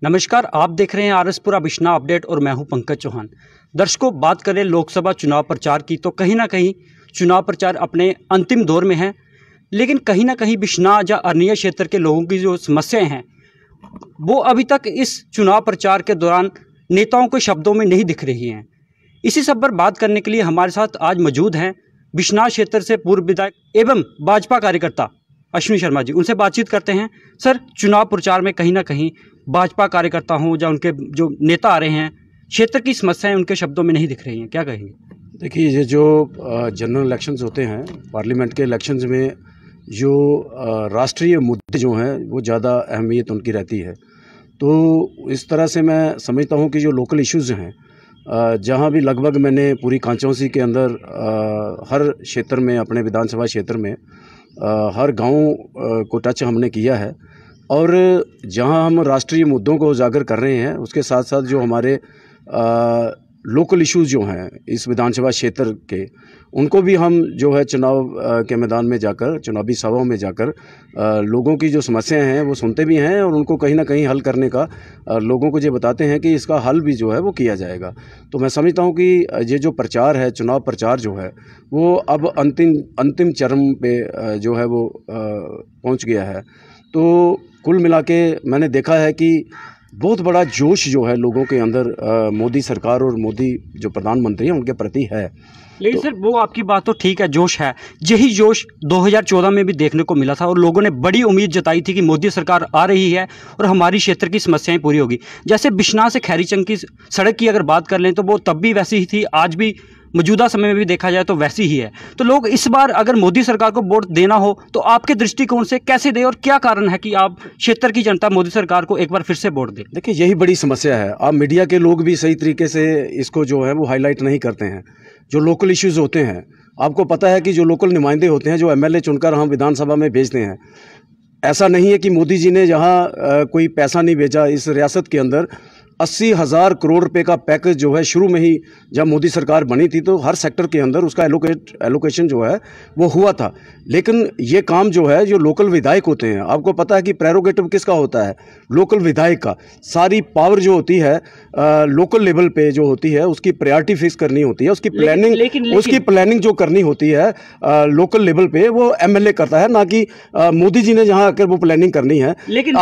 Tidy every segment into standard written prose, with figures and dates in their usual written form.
नमस्कार, आप देख रहे हैं आरएसपुरा बिश्ना अपडेट और मैं हूं पंकज चौहान। दर्शकों, बात करें लोकसभा चुनाव प्रचार की तो कहीं ना कहीं चुनाव प्रचार अपने अंतिम दौर में है, लेकिन कहीं ना कहीं बिश्ना या अन्य क्षेत्र के लोगों की जो समस्याएं हैं वो अभी तक इस चुनाव प्रचार के दौरान नेताओं के शब्दों में नहीं दिख रही हैं। इसी सब पर बात करने के लिए हमारे साथ आज मौजूद हैं बिश्ना क्षेत्र से पूर्व विधायक एवं भाजपा कार्यकर्ता अश्विनी शर्मा जी। उनसे बातचीत करते हैं। सर, चुनाव प्रचार में कहीं ना कहीं भाजपा कार्यकर्ता हों या उनके जो नेता आ रहे हैं, क्षेत्र की समस्याएं उनके शब्दों में नहीं दिख रही हैं, क्या कहेंगे? देखिए, ये जो जनरल इलेक्शंस होते हैं, पार्लियामेंट के इलेक्शंस में जो राष्ट्रीय मुद्दे जो हैं वो ज़्यादा अहमियत उनकी रहती है। तो इस तरह से मैं समझता हूँ कि जो लोकल इश्यूज़ हैं, जहाँ भी लगभग मैंने पूरी कांचौंसी के अंदर हर क्षेत्र में, अपने विधानसभा क्षेत्र में हर गांव को टच हमने किया है, और जहां हम राष्ट्रीय मुद्दों को उजागर कर रहे हैं, उसके साथ साथ जो हमारे लोकल इश्यूज़ जो हैं इस विधानसभा क्षेत्र के, उनको भी हम जो है चुनाव के मैदान में जाकर, चुनावी सभाओं में जाकर लोगों की जो समस्याएं हैं वो सुनते भी हैं और उनको कहीं ना कहीं हल करने का लोगों को ये बताते हैं कि इसका हल भी जो है वो किया जाएगा। तो मैं समझता हूँ कि ये जो प्रचार है, चुनाव प्रचार जो है वो अब अंतिम चरम पे जो है वो पहुँच गया है। तो कुल मिला के मैंने देखा है कि बहुत बड़ा जोश जो है लोगों के अंदर मोदी सरकार और मोदी जो प्रधानमंत्री हैं उनके प्रति है। लेकिन सर, वो आपकी बात तो ठीक है, जोश है। यही जोश 2014 में भी देखने को मिला था और लोगों ने बड़ी उम्मीद जताई थी कि मोदी सरकार आ रही है और हमारी क्षेत्र की समस्याएं पूरी होगी। जैसे बिश्ना से खैरीचंद की सड़क की अगर बात कर लें तो वो तब भी वैसी ही थी, आज भी मौजूदा समय में भी देखा जाए तो वैसी ही है। तो लोग इस बार अगर मोदी सरकार को वोट देना हो तो आपके दृष्टिकोण से कैसे दे और क्या कारण है कि आप क्षेत्र की जनता मोदी सरकार को एक बार फिर से वोट दे? देखिए, यही बड़ी समस्या है। आप मीडिया के लोग भी सही तरीके से इसको जो है वो हाईलाइट नहीं करते हैं। जो लोकल इश्यूज होते हैं, आपको पता है कि जो लोकल नुमाइंदे होते हैं, जो एमएलए चुनकर हम विधानसभा में भेजते हैं, ऐसा नहीं है कि मोदी जी ने यहाँ कोई पैसा नहीं भेजा। इस रियासत के अंदर 80,000 करोड़ रुपए का पैकेज जो है शुरू में ही जब मोदी सरकार बनी थी तो हर सेक्टर के अंदर उसका एलोकेशन जो है वो हुआ था। लेकिन ये काम जो है, जो लोकल विधायक होते हैं, आपको पता है कि प्रेरोगेटिव किसका होता है? लोकल विधायक का। सारी पावर जो होती है लोकल लेवल पे जो होती है उसकी प्रायोरिटी फिक्स करनी होती है, उसकी प्लानिंग उसकी प्लानिंग जो करनी होती है लोकल लेवल पे वो एमएलए करता है, ना कि मोदी जी ने जहाँ आकर वो प्लानिंग करनी है। लेकिन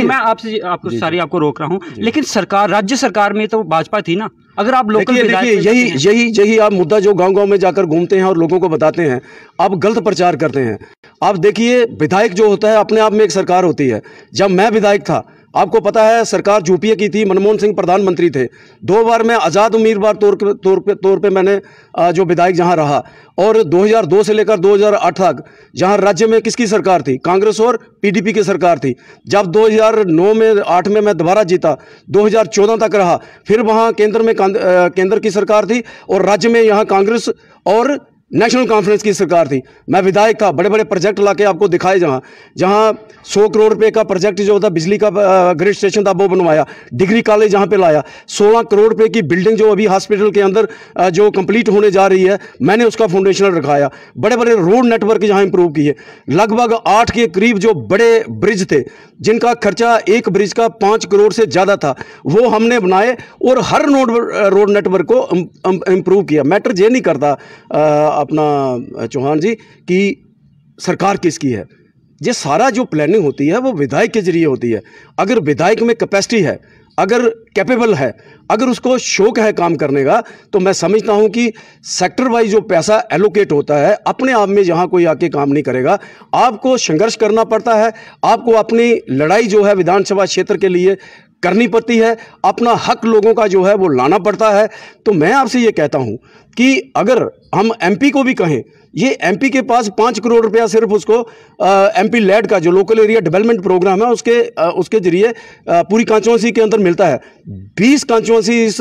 मैं आपको रोक रहा हूँ, लेकिन सरकार, राज्य सरकार में तो भाजपा थी ना। अगर आप लोकल देखिए, यही आप मुद्दा जो गांव-गांव में जाकर घूमते हैं और लोगों को बताते हैं, आप गलत प्रचार करते हैं। आप देखिए, विधायक जो होता है अपने आप में एक सरकार होती है। जब मैं विधायक था, आपको पता है सरकार यूपीए की थी, मनमोहन सिंह प्रधानमंत्री थे। 2 बार मैं आज़ाद उम्मीदवार तौर पे मैंने जो विधायक जहां रहा, और 2002 से लेकर 2008 तक जहां राज्य में किसकी सरकार थी? कांग्रेस और पीडीपी की सरकार थी। जब 2009 में 8 में मैं दोबारा जीता, 2014 तक रहा, फिर वहां केंद्र की सरकार थी और राज्य में यहाँ कांग्रेस और नेशनल कॉन्फ्रेंस की सरकार थी। मैं विधायक था, बड़े बड़े प्रोजेक्ट लाके आपको दिखाए, जहां 100 करोड़ रुपए का प्रोजेक्ट जो था, बिजली का ग्रिड स्टेशन था वो बनवाया, डिग्री कॉलेज जहां पे लाया, 16 करोड़ रुपए की बिल्डिंग जो अभी हॉस्पिटल के अंदर जो कंप्लीट होने जा रही है, मैंने उसका फाउंडेशन रखाया। बड़े बड़े रोड नेटवर्क जहां इंप्रूव किए। लगभग 8 के करीब जो बड़े ब्रिज थे, जिनका खर्चा एक ब्रिज का 5 करोड़ से ज़्यादा था, वो हमने बनाए और हर रोड नेटवर्क को इम्प्रूव किया। मैटर ये नहीं करता अपना चौहान जी कि सरकार किसकी है। ये सारा जो प्लानिंग होती है वो विधायक के जरिए होती है। अगर विधायक में कैपेसिटी है, अगर कैपेबल है, अगर उसको शौक है काम करने का, तो मैं समझता हूं कि सेक्टर वाइज जो पैसा एलोकेट होता है, अपने आप में जहां कोई आके काम नहीं करेगा। आपको संघर्ष करना पड़ता है, आपको अपनी लड़ाई जो है विधानसभा क्षेत्र के लिए करनी पड़ती है, अपना हक लोगों का जो है वो लाना पड़ता है। तो मैं आपसे ये कहता हूं कि अगर हम एमपी को भी कहें, ये एमपी के पास 5 करोड़ रुपया सिर्फ उसको एमपी लेड का जो लोकल एरिया डेवलपमेंट प्रोग्राम है उसके जरिए पूरी कॉन्स्टिट्यूंसी के अंदर मिलता है। 20 कॉन्स्टिट्यूंसी इस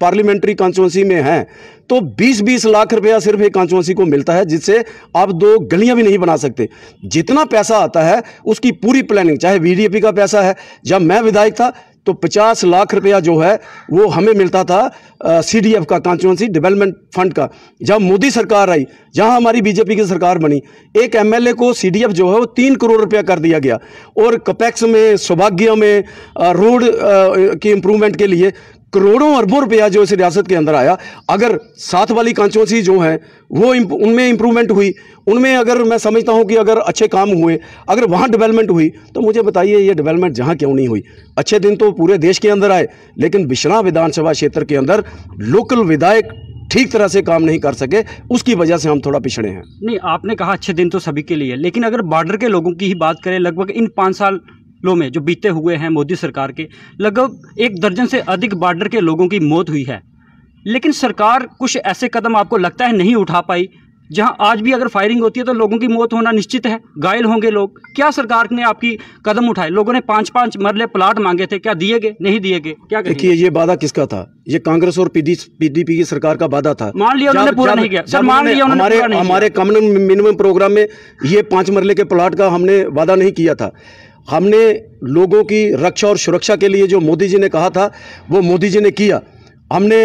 पार्लियामेंट्री कॉन्स्टिट्यूंसी में हैं, तो 20-20 लाख रुपया सिर्फ एक कॉन्स्टिट्यूंसी को मिलता है, जिससे आप 2 गलियां भी नहीं बना सकते। जितना पैसा आता है उसकी पूरी प्लानिंग, चाहे वीडीपी का पैसा है, जब मैं विधायक था तो 50 लाख रुपया जो है वो हमें मिलता था CDF का, कॉन्स्टिट्यूएंसी डेवलपमेंट फंड का। जब मोदी सरकार आई, जहां हमारी बीजेपी की सरकार बनी, एक MLA को CDF जो है वो 3 करोड़ रुपया कर दिया गया। और कपेक्स में, सौभाग्य में, रोड की इम्प्रूवमेंट के लिए करोड़ों अरबों रुपया जो इस रियासत के अंदर आया। अगर साथ वाली कॉन्स्टिट्यूंसी जो है वो उनमें इम्प्रूवमेंट हुई, उनमें अगर मैं समझता हूं कि अगर अच्छे काम हुए, अगर वहां डेवलपमेंट हुई, तो मुझे बताइए ये डेवलपमेंट जहां क्यों नहीं हुई। अच्छे दिन तो पूरे देश के अंदर आए, लेकिन बिश्नाह विधानसभा क्षेत्र के अंदर लोकल विधायक ठीक तरह से काम नहीं कर सके, उसकी वजह से हम थोड़ा पिछड़े हैं। नहीं, आपने कहा अच्छे दिन तो सभी के लिए, लेकिन अगर बॉर्डर के लोगों की ही बात करें, लगभग इन 5 सालों में जो बीते हुए हैं मोदी सरकार के, लगभग 1 दर्जन से अधिक बॉर्डर के लोगों की मौत हुई है। लेकिन सरकार कुछ ऐसे कदम आपको लगता है नहीं उठा पाई, जहां आज भी अगर फायरिंग होती है तो लोगों की मौत होना निश्चित है, घायल होंगे लोग। क्या सरकार ने आपकी कदम उठाए? लोगों ने 5-5 मरले प्लाट मांगे थे, क्या दिए गए? नहीं दिए गए। क्या देखिए, ये वादा किसका था? ये कांग्रेस और PDP की सरकार का वादा था। मान लिया उन्होंने पूरा नहीं किया सर, मान लिया उन्होंने। हमारे कॉमन मिनिमम प्रोग्राम में ये 5 मरले के प्लाट का हमने वादा नहीं किया था। हमने लोगों की रक्षा और सुरक्षा के लिए जो मोदी जी ने कहा था वो मोदी जी ने किया। हमने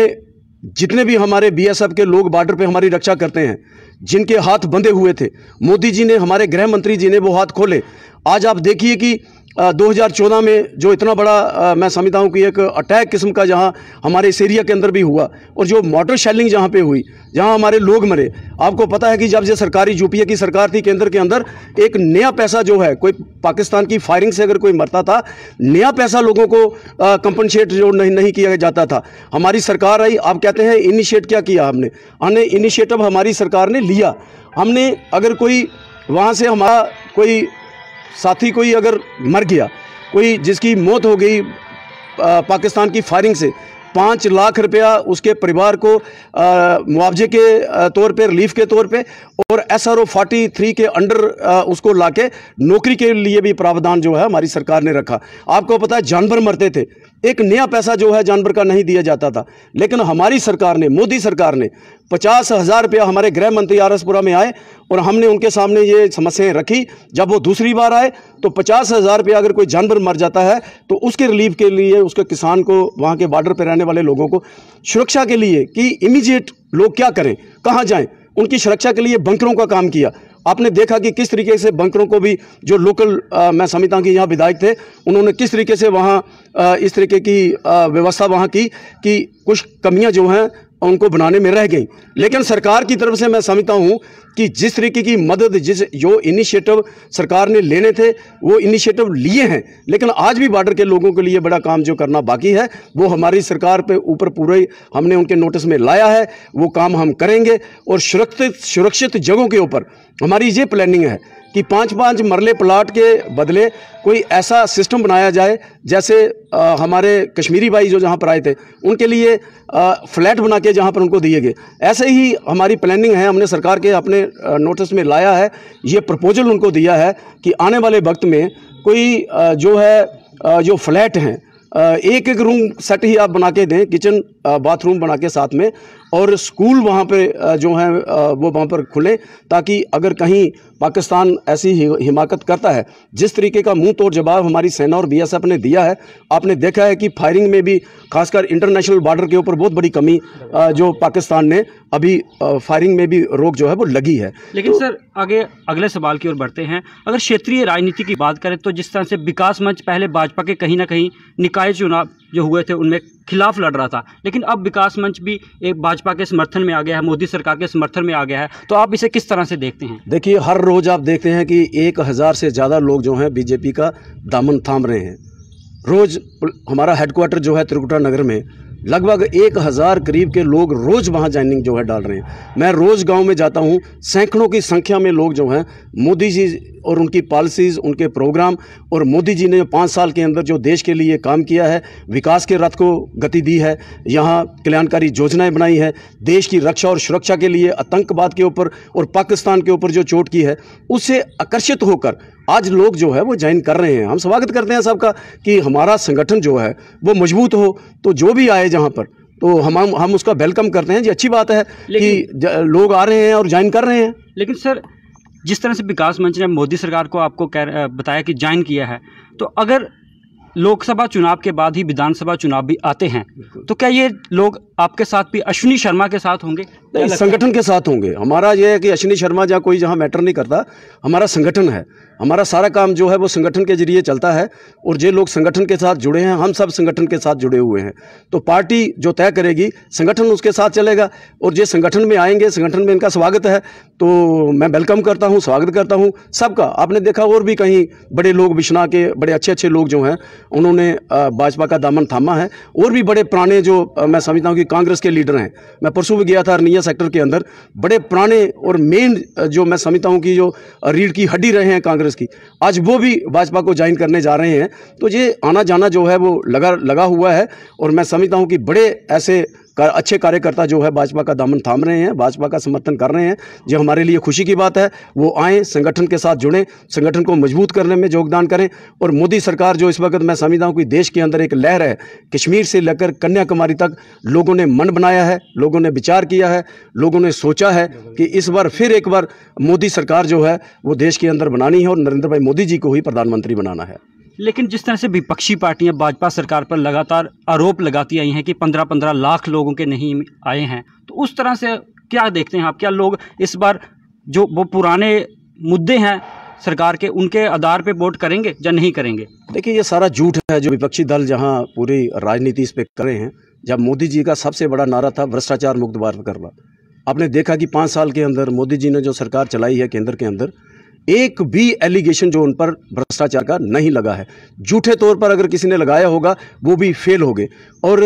जितने भी हमारे BSF के लोग बॉर्डर पे हमारी रक्षा करते हैं, जिनके हाथ बंधे हुए थे, मोदी जी ने, हमारे गृह मंत्री जी ने वो हाथ खोले। आज आप देखिए कि 2014 में जो इतना बड़ा मैं समझता हूँ कि एक अटैक किस्म का जहाँ हमारे इस एरिया के अंदर भी हुआ, और जो मॉर्टर शेलिंग जहाँ पे हुई, जहाँ हमारे लोग मरे। आपको पता है कि जब से सरकारी UPA की सरकार थी केंद्र के अंदर, एक नया पैसा जो है, कोई पाकिस्तान की फायरिंग से अगर कोई मरता था, नया पैसा लोगों को कंपनसेट जो नहीं किया जाता था। हमारी सरकार आई, आप कहते हैं इनिशिएट क्या किया हमने इनिशिएटिव हमारी सरकार ने लिया। हमने अगर कोई वहाँ से हमारा कोई साथी कोई अगर मर गया, कोई जिसकी मौत हो गई पाकिस्तान की फायरिंग से, 5 लाख रुपया उसके परिवार को मुआवजे के तौर पे, रिलीफ के तौर पे, और SRO 43 के अंडर उसको लाके नौकरी के लिए भी प्रावधान जो है हमारी सरकार ने रखा। आपको पता है जानवर मरते थे, एक नया पैसा जो है जानवर का नहीं दिया जाता था। लेकिन हमारी सरकार ने, मोदी सरकार ने 50,000 रुपया, हमारे गृह मंत्री RSपुरा में आए और हमने उनके सामने ये समस्याएं रखी। जब वो दूसरी बार आए तो 50,000 रुपया अगर कोई जानवर मर जाता है तो उसके रिलीफ के लिए, उसके किसान को, वहाँ के बॉर्डर पर रहने वाले लोगों को सुरक्षा के लिए कि इमीडिएट लोग क्या करें, कहाँ जाएं, उनकी सुरक्षा के लिए बंकरों का काम किया। आपने देखा कि किस तरीके से बंकरों को भी, जो लोकल मैं समझता हूँ कि यहाँ विधायक थे, उन्होंने किस तरीके से वहाँ इस तरीके की व्यवस्था वहाँ की कि कुछ कमियाँ जो हैं उनको बनाने में रह गई। लेकिन सरकार की तरफ से मैं समझता हूँ कि जिस तरीके की मदद, जो इनिशिएटिव सरकार ने लेने थे वो इनिशिएटिव लिए हैं, लेकिन आज भी बॉर्डर के लोगों के लिए बड़ा काम जो करना बाकी है वो हमारी सरकार पे ऊपर पूरे हमने उनके नोटिस में लाया है। वो काम हम करेंगे और सुरक्षित जगहों के ऊपर हमारी ये प्लानिंग है कि 5-5 मरले प्लाट के बदले कोई ऐसा सिस्टम बनाया जाए, जैसे हमारे कश्मीरी भाई जो जहाँ पर आए थे उनके लिए फ्लैट बना के जहाँ पर उनको दिए गए, ऐसे ही हमारी प्लानिंग है। हमने सरकार के अपने नोटिस में लाया है, ये प्रपोजल उनको दिया है कि आने वाले वक्त में कोई जो है जो फ्लैट हैं, एक रूम सेट ही आप बना के दें, किचन बाथरूम बना के साथ में, और स्कूल वहाँ पे जो हैं वो वहाँ पर खुले, ताकि अगर कहीं पाकिस्तान ऐसी हिमाकत करता है, जिस तरीके का मुंह तोड़ जवाब हमारी सेना और BSF ने दिया है। आपने देखा है कि फायरिंग में भी, खासकर इंटरनेशनल बॉर्डर के ऊपर बहुत बड़ी कमी जो पाकिस्तान ने अभी फायरिंग में भी रोक जो है वो लगी है। लेकिन सर आगे अगले सवाल की ओर बढ़ते हैं। अगर क्षेत्रीय राजनीति की बात करें तो जिस तरह से विकास मंच पहले भाजपा के कहीं ना कहीं निकाय चुनाव जो हुए थे उनमें खिलाफ लड़ रहा था, लेकिन अब विकास मंच भी एक भाजपा के समर्थन में आ गया है, मोदी सरकार के समर्थन में आ गया है, तो आप इसे किस तरह से देखते हैं? देखिए, हर रोज आप देखते हैं कि 1000 से ज़्यादा लोग जो हैं बीजेपी का दामन थाम रहे हैं। रोज हमारा हेडक्वार्टर जो है त्रिकुटा नगर में लगभग 1000 करीब के लोग रोज़ वहाँ ज्वाइनिंग जो है डाल रहे हैं। मैं रोज़ गांव में जाता हूँ, सैकड़ों की संख्या में लोग जो हैं मोदी जी और उनकी पॉलिसीज़, उनके प्रोग्राम, और मोदी जी ने 5 साल के अंदर जो देश के लिए काम किया है, विकास के रथ को गति दी है, यहाँ कल्याणकारी योजनाएं बनाई है, देश की रक्षा और सुरक्षा के लिए आतंकवाद के ऊपर और पाकिस्तान के ऊपर जो चोट की है, उससे आकर्षित होकर आज लोग जो है वो ज्वाइन कर रहे हैं। हम स्वागत करते हैं सबका कि हमारा संगठन जो है वो मजबूत हो, तो जो भी आए जहाँ पर, तो हम उसका वेलकम करते हैं जी। अच्छी बात है कि लोग आ रहे हैं और ज्वाइन कर रहे हैं। लेकिन सर, जिस तरह से विकास मंच ने मोदी सरकार को आपको बताया कि ज्वाइन किया है, तो अगर लोकसभा चुनाव के बाद ही विधानसभा चुनाव भी आते हैं, तो क्या ये लोग आपके साथ भी अश्विनी शर्मा के साथ होंगे? नहीं, संगठन के साथ होंगे। हमारा ये है कि अश्विनी शर्मा जहाँ मैटर नहीं करता, हमारा संगठन है। हमारा सारा काम जो है वो संगठन के जरिए चलता है, और जो लोग संगठन के साथ जुड़े हैं, हम सब संगठन के साथ जुड़े हुए हैं। तो पार्टी जो तय करेगी, संगठन उसके साथ चलेगा, और जो संगठन में आएंगे, संगठन में इनका स्वागत है, तो मैं वेलकम करता हूं, स्वागत करता हूं सबका। आपने देखा और भी कहीं बड़े लोग, बिश्नाह के बड़े अच्छे अच्छे लोग जो हैं, उन्होंने भाजपा का दामन थामा है, और भी बड़े पुराने जो मैं समझता हूं कि कांग्रेस के लीडर हैं। मैं परसों भी गया था अरनिया सेक्टर के अंदर, बड़े पुराने और मेन जो मैं समझता हूं कि जो रीढ़ की हड्डी रहे हैं कांग्रेस की, आज वो भी भाजपा को ज्वाइन करने जा रहे हैं। तो ये आना जाना जो है वो लगा हुआ है, और मैं समझता हूं कि बड़े ऐसे अच्छे कार्यकर्ता जो है भाजपा का दामन थाम रहे हैं, भाजपा का समर्थन कर रहे हैं, जो हमारे लिए खुशी की बात है। वो आएँ, संगठन के साथ जुड़ें, संगठन को मजबूत करने में योगदान करें। और मोदी सरकार जो इस वक्त मैं समझता हूँ कि देश के अंदर एक लहर है, कश्मीर से लेकर कन्याकुमारी तक लोगों ने मन बनाया है, लोगों ने विचार किया है, लोगों ने सोचा है कि इस बार फिर एक बार मोदी सरकार जो है वो देश के अंदर बनानी है, और नरेंद्र भाई मोदी जी को ही प्रधानमंत्री बनाना है। लेकिन जिस तरह से विपक्षी पार्टियां भाजपा सरकार पर लगातार आरोप लगाती आई हैं कि 15-15 लाख लोगों के नहीं आए हैं, तो उस तरह से क्या देखते हैं आप? क्या लोग इस बार जो वो पुराने मुद्दे हैं सरकार के, उनके आधार पे वोट करेंगे या नहीं करेंगे? देखिए, ये सारा झूठ है जो विपक्षी दल जहां पूरी राजनीति इस पर कर रहे हैं। जब मोदी जी का सबसे बड़ा नारा था भ्रष्टाचार मुक्त भारत करना, आपने देखा कि 5 साल के अंदर मोदी जी ने जो सरकार चलाई है केंद्र के अंदर, एक भी एलिगेशन जो उन पर भ्रष्टाचार का नहीं लगा है। झूठे तौर पर अगर किसी ने लगाया होगा वो भी फेल हो गए। और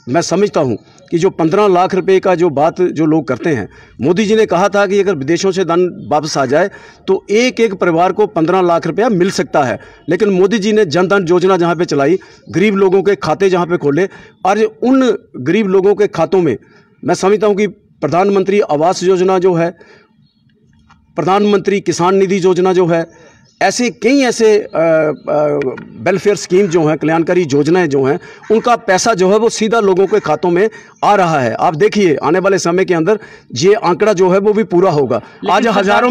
मैं समझता हूं कि जो 15 लाख रुपए का जो बात जो लोग करते हैं, मोदी जी ने कहा था कि अगर विदेशों से धन वापस आ जाए तो एक एक परिवार को 15 लाख रुपया मिल सकता है। लेकिन मोदी जी ने जन धन योजना जहां पे चलाई, गरीब लोगों के खाते जहां पे खोले, और उन गरीब लोगों के खातों में मैं समझता हूं कि प्रधानमंत्री आवास योजना जो है, प्रधानमंत्री किसान निधि योजना जो है, ऐसे कई ऐसे वेलफेयर स्कीम जो हैं, कल्याणकारी योजनाएं जो हैं, उनका पैसा जो है वो सीधा लोगों के खातों में आ रहा है। आप देखिए आने वाले समय के अंदर ये आंकड़ा जो है वो भी पूरा होगा। आज हज़ारों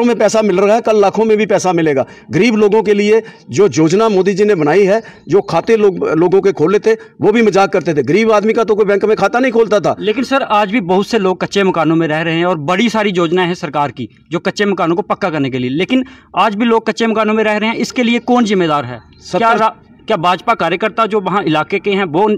में पैसा मिल रहा है, कल लाखों में भी पैसा मिलेगा। गरीब लोगों के लिए जो योजना मोदी जी ने बनाई है, जो खाते लोगों के खोले थे, वो भी मजाक करते थे। गरीब आदमी का तो कोई बैंक में खाता नहीं खोलता था। लेकिन सर, आज भी बहुत से लोग कच्चे मकानों में रह रहे हैं, और बड़ी सारी योजनाएं हैं सरकार की जो कच्चे मकानों को पक्का करने के लिए, लेकिन आज भी लोग कच्चे मकानों में रह रहे हैं। इसके लिए कौन जिम्मेदार है? क्या भाजपा कार्यकर्ता जो वहां इलाके के हैं वो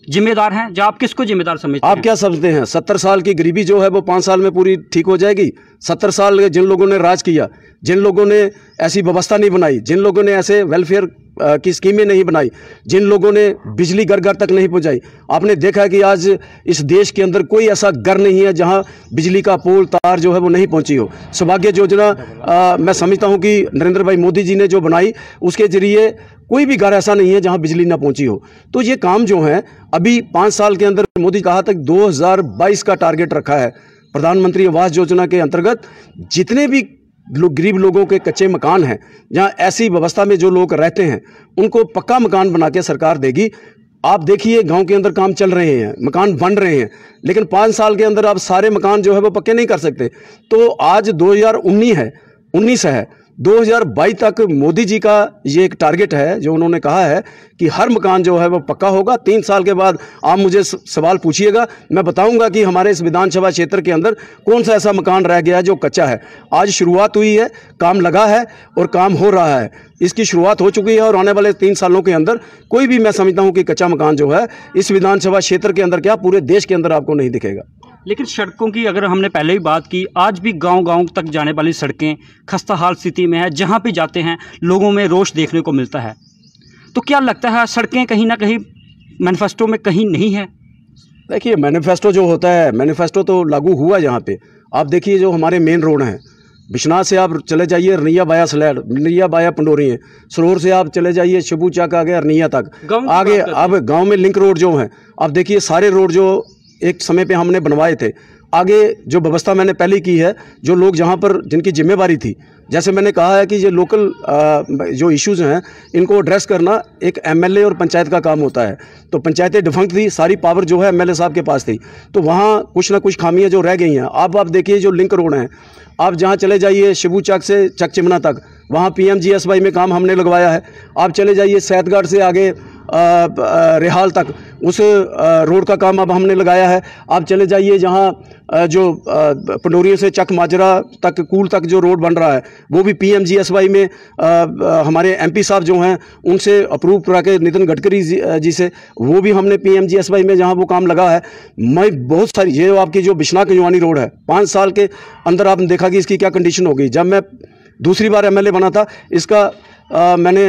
जिम्मेदार हैं, या आप किसको जिम्मेदार समझते हैं? आप क्या समझते हैं 70 साल की गरीबी जो है वो 5 साल में पूरी ठीक हो जाएगी? 70 साल जिन लोगों ने राज किया, जिन लोगों ने ऐसी व्यवस्था नहीं बनाई, जिन लोगों ने ऐसे वेलफेयर की स्कीमें नहीं बनाई, जिन लोगों ने बिजली घर घर तक नहीं पहुंचाई, आपने देखा है कि आज इस देश के अंदर कोई ऐसा घर नहीं है जहां बिजली का पोल तार जो है वो नहीं पहुंची हो। सौभाग्य योजना मैं समझता हूं कि नरेंद्र भाई मोदी जी ने जो बनाई, उसके जरिए कोई भी घर ऐसा नहीं है जहां बिजली ना पहुंची हो। तो ये काम जो है अभी 5 साल के अंदर, मोदी कहा तक 2022 का टारगेट रखा है प्रधानमंत्री आवास योजना के अंतर्गत। जितने भी गरीब लोगों के कच्चे मकान हैं, जहां ऐसी व्यवस्था में जो लोग रहते हैं, उनको पक्का मकान बना के सरकार देगी। आप देखिए गांव के अंदर काम चल रहे हैं, मकान बन रहे हैं, लेकिन 5 साल के अंदर आप सारे मकान जो है वो पक्के नहीं कर सकते। तो आज 2019 है, 2022 तक मोदी जी का ये एक टारगेट है जो उन्होंने कहा है कि हर मकान जो है वो पक्का होगा। 3 साल के बाद आप मुझे सवाल पूछिएगा, मैं बताऊंगा कि हमारे इस विधानसभा क्षेत्र के अंदर कौन सा ऐसा मकान रह गया है जो कच्चा है। आज शुरुआत हुई है, काम लगा है और काम हो रहा है। इसकी शुरुआत हो चुकी है, और आने वाले 3 सालों के अंदर कोई भी मैं समझता हूँ कि कच्चा मकान जो है इस विधानसभा क्षेत्र के अंदर क्या पूरे देश के अंदर आपको नहीं दिखेगा। लेकिन सड़कों की अगर हमने पहले ही बात की, आज भी गांव-गांव तक जाने वाली सड़कें खस्ता हाल स्थिति में है। जहां भी जाते हैं लोगों में रोष देखने को मिलता है। तो क्या लगता है सड़कें कहीं ना कहीं मैनिफेस्टो में कहीं नहीं है? देखिए, मैनिफेस्टो जो होता है, मैनिफेस्टो तो लागू हुआ यहाँ पे। आप देखिए जो हमारे मेन रोड हैं, बिश्नाह से आप चले जाइए रनिया बाया सलैड, रनिया बाया पंडोरी है, सरोर से आप चले जाइए शिबू चक आ गया रनिया तक, आगे अब गाँव में लिंक रोड जो हैं, आप देखिए सारे रोड जो एक समय पे हमने बनवाए थे, आगे जो व्यवस्था मैंने पहले की है, जो लोग जहाँ पर जिनकी जिम्मेवारी थी, जैसे मैंने कहा है कि ये लोकल जो इश्यूज़ हैं इनको एड्रेस करना एक एमएलए और पंचायत का काम होता है। तो पंचायतें डिफंक्ट थी, सारी पावर जो है एमएलए साहब के पास थी, तो वहाँ कुछ ना कुछ खामियां जो रह गई हैं। अब आप देखिए जो लिंक रोड हैं, आप जहाँ चले जाइए शिबू चक से चक चिमना तक, वहाँ PMGSY में काम हमने लगवाया है। आप चले जाइए सैदगढ़ से आगे रिहाल तक, उस रोड का काम अब हमने लगाया है। आप चले जाइए जहाँ जो पंडोरियों से चक माजरा तक कूल तक जो रोड बन रहा है, वो भी PMGSY में हमारे MP साहब जो हैं उनसे अप्रूव करा के, नितिन गडकरी जी से, वो भी हमने PMGSY में जहाँ वो काम लगा है। मैं बहुत सारी, ये आपकी जो बिश्नाह कंजवानी रोड है, 5 साल के अंदर आपने देखा कि इसकी क्या कंडीशन हो गई। जब मैं दूसरी बार MLA बना था, इसका मैंने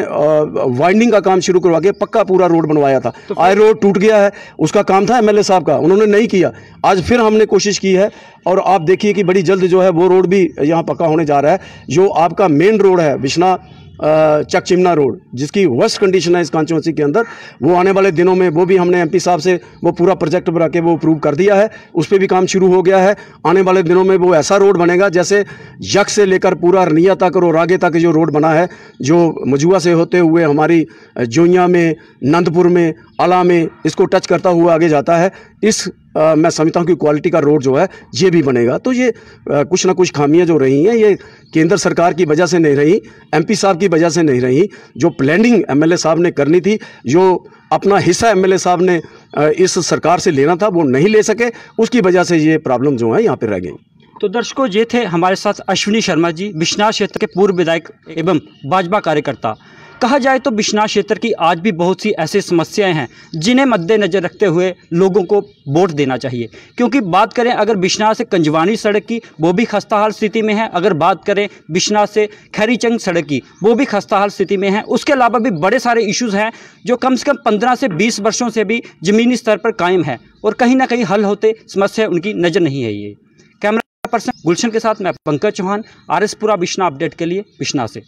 वाइंडिंग का काम शुरू करवा के पक्का पूरा रोड बनवाया था। तो आई रोड टूट गया है, उसका काम था MLA साहब का, उन्होंने नहीं किया। आज फिर हमने कोशिश की है और आप देखिए कि बड़ी जल्द जो है वो रोड भी यहाँ पक्का होने जा रहा है। जो आपका मेन रोड है बिश्नाह चक चिमना रोड, जिसकी वर्स्ट कंडीशन है इस कॉन्स्टिट्यूंसी के अंदर, वो आने वाले दिनों में, वो भी हमने MP साहब से वो पूरा प्रोजेक्ट बना के वो अप्रूव कर दिया है, उस पर भी काम शुरू हो गया है। आने वाले दिनों में वो ऐसा रोड बनेगा जैसे यक से लेकर पूरा रनिया तक और आगे तक जो रोड बना है, जो मजुआ से होते हुए हमारी जोइयाँ में, नंदपुर में, आला में, इसको टच करता हुआ आगे जाता है। इस मैं समझता हूँ कि क्वालिटी का रोड जो है ये भी बनेगा। तो ये कुछ ना कुछ खामियां जो रही हैं, ये केंद्र सरकार की वजह से नहीं रही, MP साहब की वजह से नहीं रही। जो प्लानिंग MLA साहब ने करनी थी, जो अपना हिस्सा MLA साहब ने इस सरकार से लेना था, वो नहीं ले सके, उसकी वजह से ये प्रॉब्लम जो है यहाँ पर रह गई। तो दर्शकों, ये थे हमारे साथ अश्विनी शर्मा जी, बिश्नाह क्षेत्र के पूर्व विधायक एवं भाजपा कार्यकर्ता। कहा जाए तो बिश्नाह क्षेत्र की आज भी बहुत सी ऐसी समस्याएं हैं जिन्हें मद्देनज़र रखते हुए लोगों को वोट देना चाहिए। क्योंकि बात करें अगर बिश्नाह से कंजवानी सड़क की, वो भी खस्ताहाल स्थिति में है। अगर बात करें बिश्नाह से खैरीचंग सड़क की, वो भी खस्ताहाल स्थिति में है। उसके अलावा भी बड़े सारे इश्यूज़ हैं जो कम से कम 15 से 20 वर्षों से भी ज़मीनी स्तर पर कायम है और कहीं ना कहीं हल होते समस्या उनकी नज़र नहीं है। ये कैमरा पर्सन गुलशन के साथ मैं पंकज चौहान, RS पुरा बिश्नाह अपडेट के लिए बिश्नाह से।